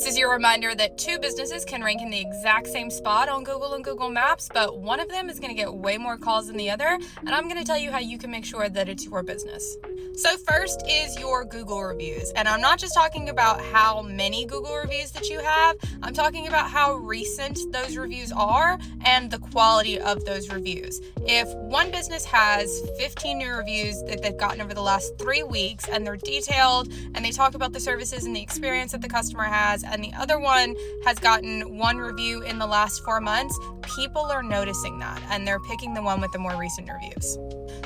This is your reminder that two businesses can rank in the exact same spot on Google and Google Maps, but one of them is going to get way more calls than the other, and I'm going to tell you how you can make sure that it's your business. So first is your Google reviews, and I'm not just talking about how many Google reviews that you have, I'm talking about how recent those reviews are and the quality of those reviews. If one business has 15 new reviews that they've gotten over the last 3 weeks and they're detailed and they talk about the services and the experience that the customer has, and the other one has gotten 1 review in the last 4 months, people are noticing that and they're picking the one with the more recent reviews.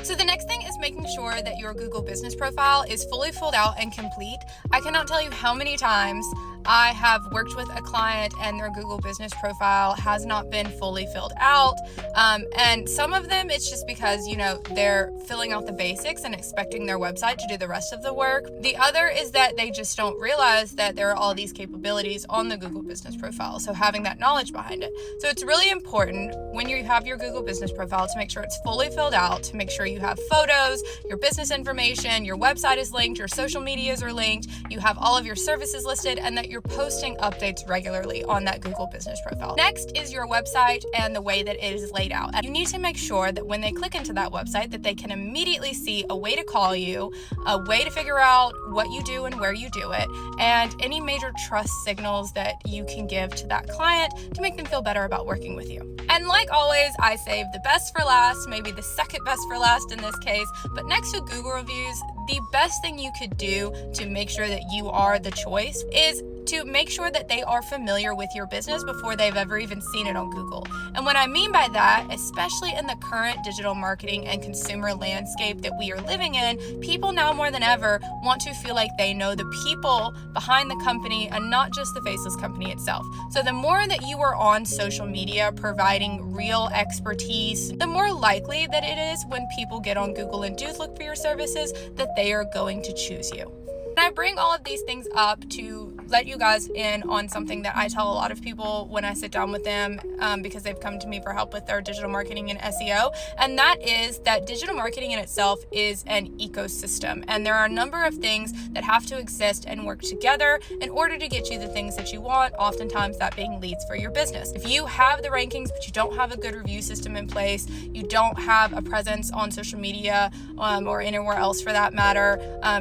So the next thing is making sure that your Google business profile is fully filled out and complete. I cannot tell you how many times I have worked with a client and their Google business profile has not been fully filled out. And some of them, it's just because, they're filling out the basics and expecting their website to do the rest of the work. The other is that they just don't realize that there are all these capabilities on the Google business profile. So having that knowledge behind it. So it's really important when you have your Google business profile to make sure it's fully filled out, to make sure you have photos, your business information, your website is linked, your social medias are linked, you have all of your services listed, and that you're posting updates regularly on that Google business profile. Next is your website and the way that it is laid out. You need to make sure that when they click into that website that they can immediately see a way to call you, a way to figure out what you do and where you do it, and any major trust signals that you can give to that client to make them feel better about working with you. And like always, I save the best for last, maybe the second best for last in this case, but next to Google reviews, the best thing you could do to make sure that you are the choice is to make sure that they are familiar with your business before they've ever even seen it on Google. And what I mean by that, especially in the current digital marketing and consumer landscape that we are living in, people now more than ever want to feel like they know the people behind the company and not just the faceless company itself. So the more that you are on social media providing real expertise, the more likely that it is when people get on Google and do look for your services that they are going to choose you. And I bring all of these things up to let you guys in on something that I tell a lot of people when I sit down with them because they've come to me for help with their digital marketing and SEO. And that is that digital marketing in itself is an ecosystem. And there are a number of things that have to exist and work together in order to get you the things that you want, oftentimes that being leads for your business. If you have the rankings, but you don't have a good review system in place, you don't have a presence on social media or anywhere else for that matter,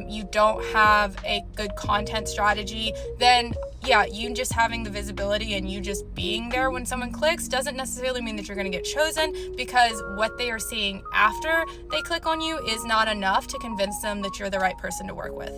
you don't have a good content strategy, then you just having the visibility and you just being there when someone clicks doesn't necessarily mean that you're going to get chosen, because what they are seeing after they click on you is not enough to convince them that you're the right person to work with.